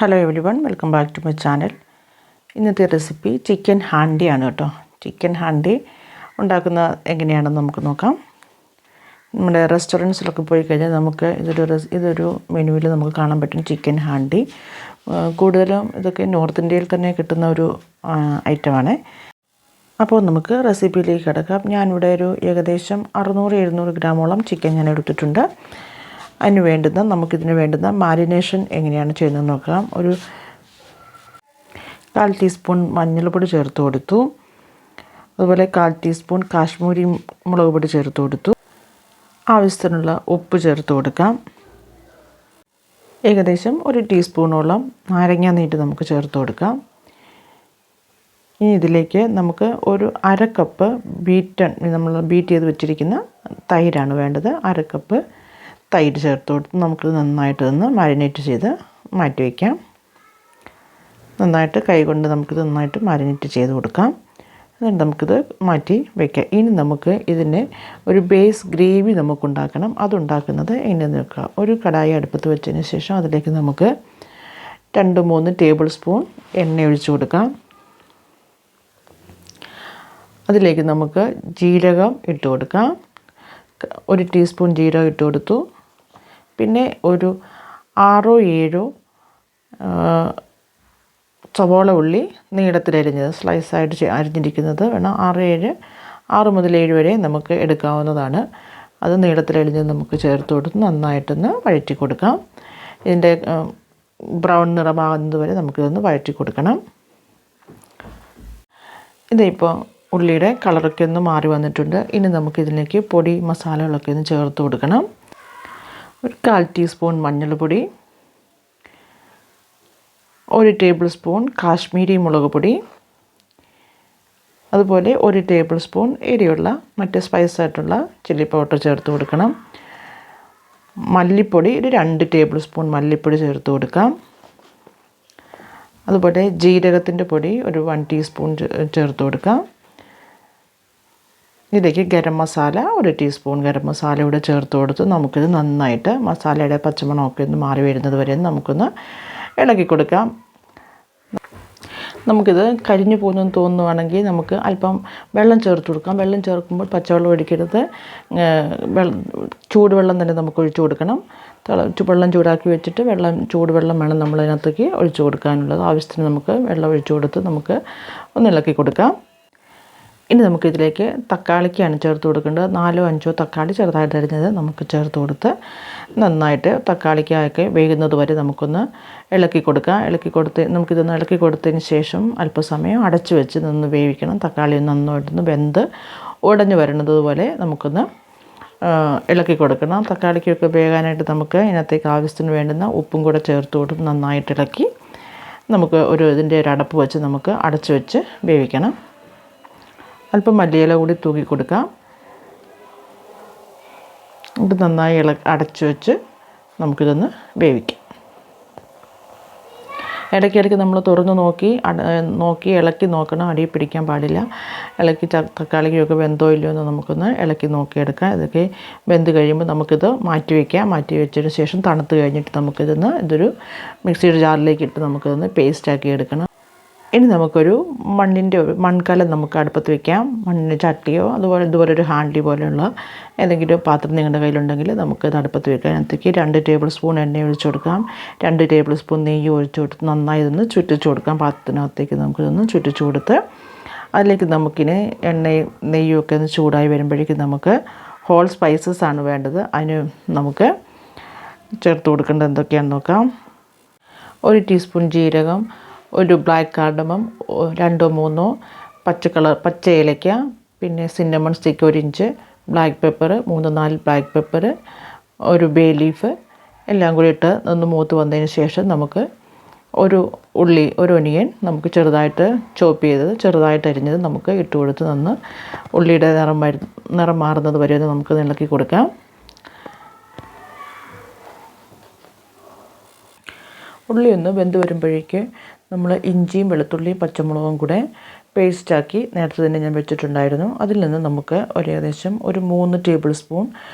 Hello everyone, welcome back to my channel. ഇന്നത്തെ recipe chicken ഹാൻഡിയാണ് കേട്ടോ. ചിക്കൻ ഹാൻഡി ഉണ്ടാക്കുന്നത് എങ്ങനെയാണെന്ന് നമുക്ക് നോക്കാം. നമ്മുടെ റെസ്റ്റോറൻറ്റ്സിലൊക്കെ പോയി കഴിഞ്ഞാൽ നമുക്ക് ഇതൊരു മെനുവിൽ നമുക്ക് കാണാൻ പറ്റും ചിക്കൻ ഹാൻഡി. കൂടുതലും ഇതൊക്കെ നോർത്ത് ഇന്ത്യയിൽ തന്നെ കിട്ടുന്ന ഒരു ഐറ്റമാണ്. അപ്പോൾ നമുക്ക് റെസിപ്പിയിലേക്ക് കിടക്കാം. ഞാനിവിടെ ഒരു ഏകദേശം 600-700 ഗ്രാമോളം ചിക്കൻ ഞാൻ എടുത്തിട്ടുണ്ട്. നമുക്കിതിന് വേണ്ടുന്ന മാരിനേഷൻ എങ്ങനെയാണ് ചെയ്യുന്നതെന്ന് നോക്കാം. ഒരു 1/4 ടീസ്പൂൺ മഞ്ഞൾപ്പൊടി ചേർത്ത് കൊടുത്തു. അതുപോലെ 1/4 ടീസ്പൂൺ കാശ്മീരി മുളക് പൊടി ചേർത്ത് കൊടുത്തു. ആവശ്യത്തിനുള്ള ഉപ്പ് ചേർത്ത് കൊടുക്കാം. ഏകദേശം 1 ടീസ്പൂണോളം നാരങ്ങ നീര് നമുക്ക് ചേർത്ത് കൊടുക്കാം. ഇനി ഇതിലേക്ക് നമുക്ക് ഒരു 1/2 കപ്പ് നമ്മൾ ബീറ്റ് ചെയ്ത് വെച്ചിരിക്കുന്ന തൈരാണ് വേണ്ടത്. 1/2 കപ്പ് തൈര് ചേർത്ത് കൊടുത്ത് നമുക്കിത് നന്നായിട്ട് മാരിനേറ്റ് ചെയ്ത് മാറ്റി വയ്ക്കാം. നന്നായിട്ട് കൈകൊണ്ട് നമുക്കിത് നന്നായിട്ട് മാരിനേറ്റ് ചെയ്ത് കൊടുക്കാം. എന്നിട്ട് നമുക്കിത് മാറ്റി വയ്ക്കാം. ഇനി നമുക്ക് ഇതിന് ഒരു ബേസ് ഗ്രേവി നമുക്കുണ്ടാക്കണം. അതുണ്ടാക്കുന്നത് എങ്ങനെയെന്ന് നോക്കാം. ഒരു കടായി അടുപ്പത്ത് വെച്ചതിന് ശേഷം അതിലേക്ക് നമുക്ക് 2-3 ടേബിൾ സ്പൂൺ എണ്ണ ഒഴിച്ച് കൊടുക്കാം. അതിലേക്ക് നമുക്ക് ജീരകം ഇട്ട് കൊടുക്കാം. 1 ടീസ്പൂൺ ജീരകം ഇട്ട് കൊടുത്തു. പിന്നെ ഒരു 6-7 സവോള ഉള്ളി നീളത്തിലരിഞ്ഞത്, സ്ലൈസായിട്ട് അരിഞ്ഞിരിക്കുന്നത് വേണം. 6 മുതൽ 7 വരെ നമുക്ക് എടുക്കാവുന്നതാണ്. അത് നീളത്തിലരിഞ്ഞത് നമുക്ക് ചേർത്ത് കൊടുത്ത് നന്നായിട്ടൊന്ന് വഴറ്റി കൊടുക്കാം. ഇതിൻ്റെ ബ്രൗൺ നിറമാകുന്നത് വരെ നമുക്കിതൊന്ന് വഴറ്റി കൊടുക്കണം. ഇതിപ്പോൾ ഉള്ളിയുടെ കളറൊക്കെ ഒന്ന് മാറി വന്നിട്ടുണ്ട്. ഇനി നമുക്കിതിലേക്ക് പൊടി മസാലകളൊക്കെ ഒന്ന് ചേർത്ത് കൊടുക്കണം. ഒരു 1/4 ടീസ്പൂൺ മഞ്ഞൾപ്പൊടി, 1 ടേബിൾ സ്പൂൺ കാശ്മീരി മുളക് പൊടി, അതുപോലെ 1 ടേബിൾ സ്പൂൺ എരിയുള്ള മറ്റ് സ്പൈസായിട്ടുള്ള ചില്ലി പൗഡർ ചേർത്ത് കൊടുക്കണം. മല്ലിപ്പൊടി ഒരു 2 ടേബിൾ സ്പൂൺ മല്ലിപ്പൊടി ചേർത്ത് കൊടുക്കാം. അതുപോലെ ജീരകത്തിൻ്റെ പൊടി ഒരു 1 ടീസ്പൂൺ ചേർത്ത് കൊടുക്കാം. ഇതിലേക്ക് ഗരം മസാല 1 ടീസ്പൂൺ ഗരം മസാല കൂടെ ചേർത്ത് കൊടുത്ത് നമുക്കിത് നന്നായിട്ട് മസാലയുടെ പച്ചമണമൊക്കെ ഒന്ന് മാറി വരുന്നത് വരെ നമുക്കൊന്ന് ഇളക്കി കൊടുക്കാം. നമുക്കിത് കരിഞ്ഞു പോകുന്നെന്ന് തോന്നുവാണെങ്കിൽ നമുക്ക് അല്പം വെള്ളം ചേർത്ത് കൊടുക്കാം. വെള്ളം ചേർക്കുമ്പോൾ പച്ചവെള്ളം ഒഴിക്കരുത്. ചൂടുവെള്ളം തന്നെ നമുക്ക് ഒഴിച്ചു കൊടുക്കണം. വെള്ളം ചൂടാക്കി വെച്ചിട്ട് ചൂടുവെള്ളം വേണം നമ്മളതിനകത്തേക്ക് ഒഴിച്ചു കൊടുക്കാനുള്ളത്. ആവശ്യത്തിന് നമുക്ക് വെള്ളം ഒഴിച്ചു കൊടുത്ത് നമുക്ക് ഒന്ന് ഇളക്കി കൊടുക്കാം. ഇനി നമുക്കിതിലേക്ക് തക്കാളിക്കാണ് ചേർത്ത് കൊടുക്കേണ്ടത്. 4-5 തക്കാളി ചെറുതായിട്ട് അരിഞ്ഞത് നമുക്ക് ചേർത്ത് കൊടുത്ത് നന്നായിട്ട് തക്കാളിക്കൊക്കെ വേകുന്നത് വരെ നമുക്കൊന്ന് ഇളക്കി കൊടുക്കാം. നമുക്കിതൊന്ന് ഇളക്കി കൊടുത്തതിന് ശേഷം അല്പസമയം അടച്ചു വെച്ച് നിന്ന് വേവിക്കണം. തക്കാളി നന്നായിട്ടൊന്ന് വെന്ത് ഉടഞ്ഞു വരുന്നത് പോലെ നമുക്കൊന്ന് ഇളക്കി കൊടുക്കണം. തക്കാളിക്കൊക്കെ വേകാനായിട്ട് നമുക്ക് ഇതിനകത്തേക്ക് ആവശ്യത്തിന് വേണ്ടുന്ന ഉപ്പും കൂടെ ചേർത്ത് കൊടുത്ത് നന്നായിട്ട് ഇളക്കി നമുക്ക് ഇതിൻ്റെ ഒരു അടപ്പ് വെച്ച് നമുക്ക് അടച്ചു വെച്ച് വേവിക്കണം. അല്പം മല്ലിയില കൂടി തൂക്കി കൊടുക്കാം. ഇത് നന്നായി അടച്ചു വെച്ച് നമുക്കിതൊന്ന് വേവിക്കാം. ഇടയ്ക്കിടയ്ക്ക് നമ്മൾ തുറന്ന് നോക്കി ഇളക്കി നോക്കണം. അടിയിൽ പിടിക്കാൻ പാടില്ല. തക്കാളിക്കൊക്കെ വെന്തോ ഇല്ലയോ എന്ന് നമുക്കൊന്ന് ഇളക്കി നോക്കിയെടുക്കാം. ഇതൊക്കെ വെന്ത് കഴിയുമ്പോൾ നമുക്കിത് മാറ്റി വയ്ക്കാം. മാറ്റി വെച്ചതിന് ശേഷം തണുത്ത് കഴിഞ്ഞിട്ട് ഇതൊരു മിക്സിയുടെ ജാറിലേക്ക് ഇട്ട് നമുക്കിതൊന്ന് പേസ്റ്റാക്കി എടുക്കണം. ഇനി നമുക്കൊരു മൺകലം നമുക്ക് അടുപ്പത്ത് വയ്ക്കാം. മണ്ണിന് ചട്ടിയോ ഇതുപോലെ ഒരു ഹാൻഡി പോലെയുള്ള ഏതെങ്കിലും പാത്രം നിങ്ങളുടെ കയ്യിലുണ്ടെങ്കിൽ നമുക്കത് അടുപ്പത്ത് വയ്ക്കാം. അതിനകത്തേക്ക് 2 ടേബിൾ സ്പൂൺ എണ്ണ ഒഴിച്ചു കൊടുക്കാം. 2 ടേബിൾ സ്പൂൺ നെയ്യ് ഒഴിച്ചു കൊടുത്ത് നന്നായി ഇതൊന്ന് ചുറ്റിച്ചു കൊടുക്കാം. പാത്രത്തിനകത്തേക്ക് നമുക്കിതൊന്ന് ചുറ്റിച്ചു കൊടുത്ത് അതിലേക്ക് നമുക്കിനി എണ്ണയും നെയ്യുമൊക്കെ ഒന്ന് ചൂടായി വരുമ്പോഴേക്കും നമുക്ക് ഹോൾ സ്പൈസസ് ആണ് വേണ്ടത്. അതിന് നമുക്ക് ചേർത്ത് കൊടുക്കേണ്ടത് എന്തൊക്കെയാണെന്ന് നോക്കാം. 1 ടീസ്പൂൺ ജീരകം, ഒരു ബ്ലാക്ക് കാർഡമം, 2-3 പച്ച ഏലയ്ക്ക, പിന്നെ cinnamon stick 1 inch, black pepper 3-4 black pepper, ഒരു ബേലീഫ് എല്ലാം കൂടി ഇട്ട് ഒന്ന് മൂത്ത് വന്നതിന് ശേഷം നമുക്ക് ഒരു ഒനിയൻ നമുക്ക് ചെറുതായിട്ട് ചെറുതായിട്ട് അരിഞ്ഞത് നമുക്ക് ഇട്ട് കൊടുത്ത് ഉള്ളിയുടെ നിറം മാറുന്നത് വരെ നമുക്ക് ഇളക്കി കൊടുക്കാം. ഉള്ളി ഒന്ന് വെന്ത് വരുമ്പോഴേക്ക് നമ്മൾ ഇഞ്ചിയും വെളുത്തുള്ളിയും പച്ചമുളകും കൂടെ പേസ്റ്റാക്കി നേരത്തെ തന്നെ ഞാൻ വെച്ചിട്ടുണ്ടായിരുന്നു. അതിൽ നിന്ന് നമുക്ക് ഏകദേശം 3 ടേബിൾ സ്പൂൺ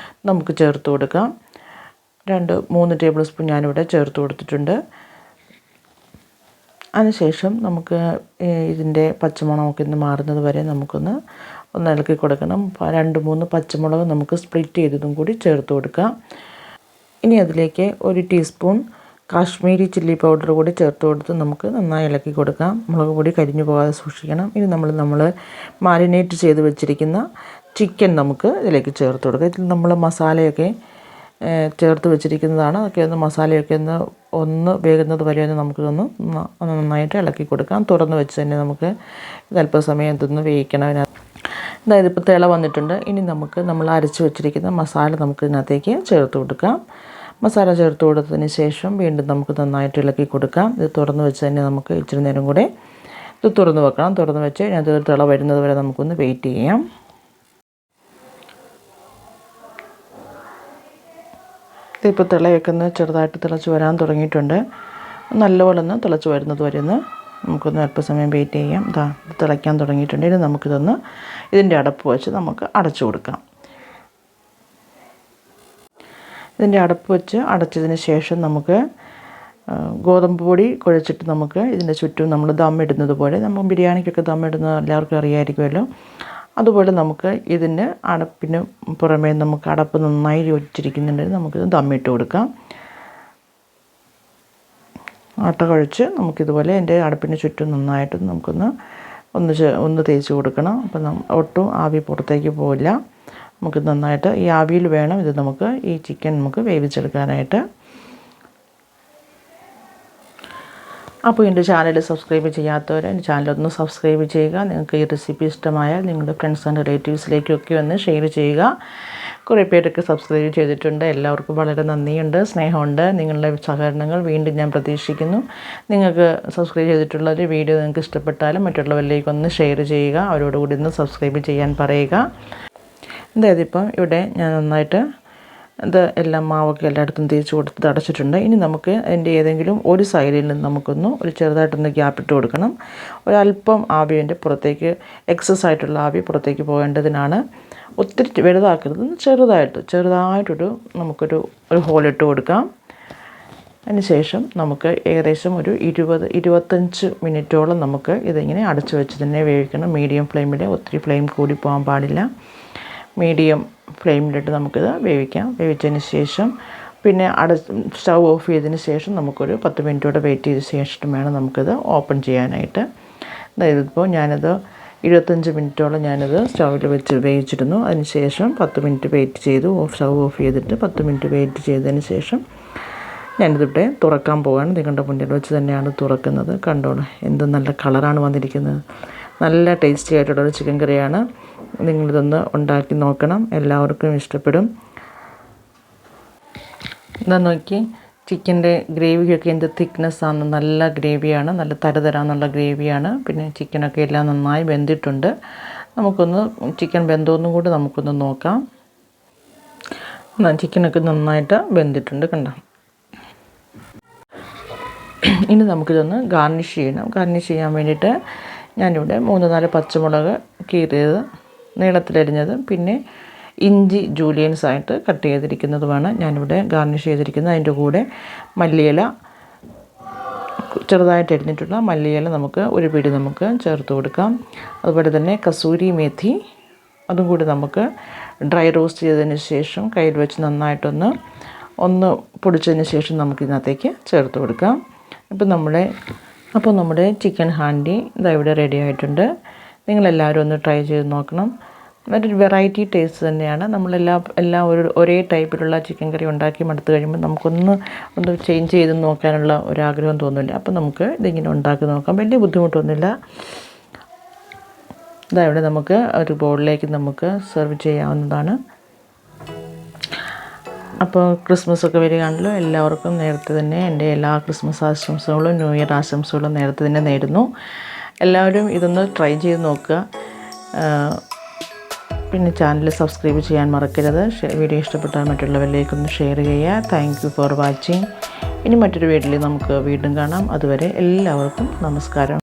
നമുക്ക് ചേർത്ത് കൊടുക്കാം. 3 ടേബിൾ സ്പൂൺ ഞാനിവിടെ ചേർത്ത് കൊടുത്തിട്ടുണ്ട്. അതിനുശേഷം നമുക്ക് ഇതിൻ്റെ പച്ചമണമൊക്കെ ഒന്ന് മാറുന്നത് വരെ നമുക്കൊന്ന് ഇളക്കി കൊടുക്കണം. 2-3 പച്ചമുളക് നമുക്ക് സ്പ്ലിറ്റ് ചെയ്തതും കൂടി ചേർത്ത് കൊടുക്കാം. ഇനി അതിലേക്ക് 1 ടീസ്പൂൺ കാശ്മീരി ചില്ലി പൗഡർ കൂടി ചേർത്ത് കൊടുത്ത് നമുക്ക് നന്നായി ഇളക്കി കൊടുക്കാം. മുളക് പൊടി കരിഞ്ഞു പോകാതെ സൂക്ഷിക്കണം. ഇനി നമ്മൾ മാരിനേറ്റ് ചെയ്ത് വെച്ചിരിക്കുന്ന ചിക്കൻ നമുക്ക് ഇതിലേക്ക് ചേർത്ത് കൊടുക്കാം. ഇതിൽ നമ്മൾ മസാലയൊക്കെ ചേർത്ത് വെച്ചിരിക്കുന്നതാണ്. അതൊക്കെ മസാലയൊക്കെ ഒന്ന് വേകുന്നത് വരെ നമുക്കിതൊന്ന് നന്നായിട്ട് ഇളക്കി കൊടുക്കാം. തുറന്ന് വെച്ച് തന്നെ നമുക്ക് അല്പസമയം ഇതൊന്ന് വേവിക്കണം. അതായത് ഇപ്പോൾ തിള വന്നിട്ടുണ്ട്. ഇനി നമ്മൾ അരച്ച് വെച്ചിരിക്കുന്ന മസാല നമുക്ക് ഇതിനകത്തേക്ക് ചേർത്ത് കൊടുക്കാം. മസാല ചേർത്ത് കൊടുത്തതിന് ശേഷം വീണ്ടും നമുക്ക് നന്നായിട്ട് ഇളക്കി കൊടുക്കാം. ഇത് തുറന്ന് വെച്ച് തന്നെ നമുക്ക് ഇച്ചിരി നേരം കൂടെ ഇത് തുറന്ന് വെക്കണം. തുറന്ന് വെച്ച് ഇതിനകത്ത് തിള വരുന്നത് വരെ നമുക്കൊന്ന് വെയിറ്റ് ചെയ്യാം. ഇതിപ്പോൾ തിളയൊക്കെ ചെറുതായിട്ട് തിളച്ച് വരാൻ തുടങ്ങിയിട്ടുണ്ട്. നല്ലപോലെ തിളച്ച് വരുന്നത് വരെ നമുക്കൊന്ന് അല്പസമയം വെയിറ്റ് ചെയ്യാം. ഇത് തിളയ്ക്കാൻ തുടങ്ങിയിട്ടുണ്ട്. ഇനി ഇതിൻ്റെ അടപ്പ് വെച്ച് നമുക്ക് അടച്ചു കൊടുക്കാം. ഇതിൻ്റെ അടപ്പ് വെച്ച് അടച്ചതിന് ശേഷം നമുക്ക് ഗോതമ്പ് പൊടി കുഴച്ചിട്ട് നമുക്ക് ഇതിൻ്റെ ചുറ്റും നമ്മൾ ദമ്മിടുന്നത് പോലെ, നമ്മൾ ബിരിയാണിക്കൊക്കെ ദമ്മിടുന്നത് എല്ലാവർക്കും അറിയാമായിരിക്കുമല്ലോ, അതുപോലെ നമുക്ക് ഇതിൻ്റെ അടപ്പിന് പുറമേ നമുക്ക് അടപ്പ് നന്നായി യോജിച്ചിരിക്കുന്നുണ്ടെങ്കിൽ നമുക്കിത് ദമ്മിട്ട് കൊടുക്കാം. ആട്ട കുഴച്ച് നമുക്കിതുപോലെ എൻ്റെ അടപ്പിന് ചുറ്റും നന്നായിട്ട് ഒന്ന് തേച്ച് കൊടുക്കണം. അപ്പം ഒട്ടും ആവി പുറത്തേക്ക് പോവില്ല. നമുക്ക് നന്നായിട്ട് ഈ ആവിയിൽ വേണം ഇത് ഈ ചിക്കൻ നമുക്ക് വേവിച്ചെടുക്കാനായിട്ട്. അപ്പോൾ എൻ്റെ ചാനൽ സബ്സ്ക്രൈബ് ചെയ്യാത്തവർ എൻ്റെ ചാനലൊന്ന് സബ്സ്ക്രൈബ് ചെയ്യുക. നിങ്ങൾക്ക് ഈ റെസിപ്പി ഇഷ്ടമായാൽ നിങ്ങളുടെ ഫ്രണ്ട്സ് ആൻഡ് റിലേറ്റീവ്സിലേക്കൊക്കെ ഒന്ന് ഷെയർ ചെയ്യുക. കുറേ പേരൊക്കെ സബ്സ്ക്രൈബ് ചെയ്തിട്ടുണ്ട്. എല്ലാവർക്കും വളരെ നന്ദിയുണ്ട്, സ്നേഹമുണ്ട്. നിങ്ങളുടെ സഹകരണങ്ങൾ വീണ്ടും ഞാൻ പ്രതീക്ഷിക്കുന്നു. നിങ്ങൾക്ക് സബ്സ്ക്രൈബ് ചെയ്തിട്ടുള്ള ഒരു വീഡിയോ നിങ്ങൾക്ക് ഇഷ്ടപ്പെട്ടാലും മറ്റുള്ളവരിലേക്കൊന്ന് ഷെയർ ചെയ്യുക. അവരോടുകൂടി ഒന്ന് സബ്സ്ക്രൈബ് ചെയ്യാൻ പറയുക. അതായത് ഇപ്പം ഇവിടെ ഞാൻ നന്നായിട്ട് എല്ലാം മാവൊക്കെ എല്ലായിടത്തും തേച്ച് കൊടുത്ത് അടച്ചിട്ടുണ്ട്. ഇനി നമുക്ക് അതിൻ്റെ ഏതെങ്കിലും ഒരു സൈഡിൽ നിന്ന് ഒരു ചെറുതായിട്ടൊന്ന് ഗ്യാപ്പിട്ട് കൊടുക്കണം. ഒരല്പം ആവി അതിൻ്റെ പുറത്തേക്ക് എക്സസ് ആയിട്ടുള്ള ആവി പുറത്തേക്ക് പോകേണ്ടതിനാണ്. ഒത്തിരി വലുതാക്കരുത്, ചെറുതായിട്ടൊരു നമുക്കൊരു ഹോളിട്ട് കൊടുക്കാം. അതിന് ശേഷം നമുക്ക് ഏകദേശം ഒരു 20-25 മിനിറ്റോളം നമുക്ക് ഇതിങ്ങനെ അടച്ചു വെച്ച് തന്നെ വേവിക്കണം. മീഡിയം ഫ്ലെയിമിൽ, ഒത്തിരി ഫ്ലെയിം കൂടി പോകാൻ പാടില്ല. മീഡിയം ഫ്ലെയിമിലിട്ട് നമുക്കിത് വേവിക്കാം. വേവിച്ചതിന് ശേഷം പിന്നെ സ്റ്റൗ ഓഫ് ചെയ്തതിന് ശേഷം നമുക്കൊരു 10 മിനിറ്റോടെ വെയിറ്റ് ചെയ്ത ശേഷം വേണം നമുക്കിത് ഓപ്പൺ ചെയ്യാനായിട്ട്. അതായത് ഇപ്പോൾ ഞാനത് 25 മിനിറ്റോളം സ്റ്റൗവിൽ വെച്ച് വേവിച്ചിരുന്നു. അതിന് ശേഷം 10 മിനിറ്റ് വെയിറ്റ് ചെയ്തു. സ്റ്റൗ ഓഫ് ചെയ്തിട്ട് 10 മിനിറ്റ് വെയിറ്റ് ചെയ്തതിന് ശേഷം ഞാനിതിവിടെ തുറക്കാൻ പോവുകയാണ്. നിങ്ങളുടെ മുന്നിൽ വെച്ച് തന്നെയാണ് തുറക്കുന്നത്. കണ്ടോളൂ, എന്ത് നല്ല കളറാണ് വന്നിരിക്കുന്നത്. നല്ല ടേസ്റ്റി ആയിട്ടുള്ളൊരു ചിക്കൻ കറിയാണ്. നിങ്ങളിതൊന്ന് ഉണ്ടാക്കി നോക്കണം, എല്ലാവർക്കും ഇഷ്ടപ്പെടും. ഇതാ നോക്കി, ചിക്കൻ്റെ ഗ്രേവിയൊക്കെ എന്ത് തിക്നെസ്സാണ്. നല്ല ഗ്രേവിയാണ്, നല്ല തരതരാന്നുള്ള ഗ്രേവിയാണ്. പിന്നെ ചിക്കനൊക്കെ എല്ലാം നന്നായി വെന്തിട്ടുണ്ട്. ചിക്കൻ വെന്തോന്നും കൂടി നമുക്കൊന്ന് നോക്കാം. ചിക്കനൊക്കെ നന്നായിട്ട് വെന്തിട്ടുണ്ട്, കണ്ടോ. ഇനി നമുക്കിതൊന്ന് ഗാർണിഷ് ചെയ്യണം. ഗാർണിഷ് ചെയ്യാൻ വേണ്ടിയിട്ട് ഞാനിവിടെ 3-4 പച്ചമുളക് കീറിയത്, നീളത്തിലരിഞ്ഞത്, പിന്നെ ഇഞ്ചി ജൂലിയൻസ് ആയിട്ട് കട്ട് ചെയ്തിരിക്കുന്നതുമാണ് ഞാനിവിടെ ഗാർണിഷ് ചെയ്തിരിക്കുന്നത്. അതിൻ്റെ കൂടെ മല്ലിയില, ചെറുതായിട്ട് അരിഞ്ഞിട്ടുള്ള മല്ലിയില നമുക്ക് ഒരു പിടി നമുക്ക് ചേർത്ത് കൊടുക്കാം. അതുപോലെ തന്നെ കസൂരി മേഥി, അതും കൂടി നമുക്ക് ഡ്രൈ റോസ്റ്റ് ചെയ്തതിന് ശേഷം കയ്യിൽ വെച്ച് നന്നായിട്ടൊന്ന് പൊടിച്ചതിന് ശേഷം നമുക്കിതിനകത്തേക്ക് ചേർത്ത് കൊടുക്കാം. അപ്പോൾ നമ്മുടെ ചിക്കൻ ഹാൻഡി ഇവിടെ റെഡി ആയിട്ടുണ്ട്. നിങ്ങളെല്ലാവരും ഒന്ന് ട്രൈ ചെയ്ത് നോക്കണം. ഒരു വെറൈറ്റി ടേസ്റ്റ് തന്നെയാണ്. എല്ലാം ഒരേ ടൈപ്പിലുള്ള ചിക്കൻ കറി ഉണ്ടാക്കി മടുത്ത് കഴിയുമ്പോൾ നമുക്കൊന്ന് ചേഞ്ച് ചെയ്ത് നോക്കാനുള്ള ഒരാഗ്രഹം തോന്നില്ല. അപ്പോൾ നമുക്ക് ഇതിങ്ങനെ ഉണ്ടാക്കി നോക്കാം. വലിയ ബുദ്ധിമുട്ടൊന്നുമില്ല. ഇവിടെ നമുക്ക് ഒരു ബൗളിലേക്ക് നമുക്ക് സെർവ് ചെയ്യാവുന്നതാണ്. അപ്പോൾ ക്രിസ്മസൊക്കെ വരികയാണല്ലോ. എല്ലാവർക്കും നേരത്തെ തന്നെ എൻ്റെ എല്ലാ ക്രിസ്മസ് ആശംസകളും ന്യൂ ഇയർ ആശംസകളും നേരത്തെ തന്നെ നേരുന്നു. എല്ലാവരും ഇതൊന്ന് ട്രൈ ചെയ്ത് നോക്കുക. പിന്നെ ചാനൽ സബ്സ്ക്രൈബ് ചെയ്യാൻ മറക്കരുത്. വീഡിയോ ഇഷ്ടപ്പെട്ടാൽ മറ്റുള്ളവരിലേക്കൊന്ന് ഷെയർ ചെയ്യുക. Thank you for watching. ഇനി മറ്റൊരു വീഡിയോയിൽ നമുക്ക് വീണ്ടും കാണാം. അതുവരെ എല്ലാവർക്കും നമസ്കാരം.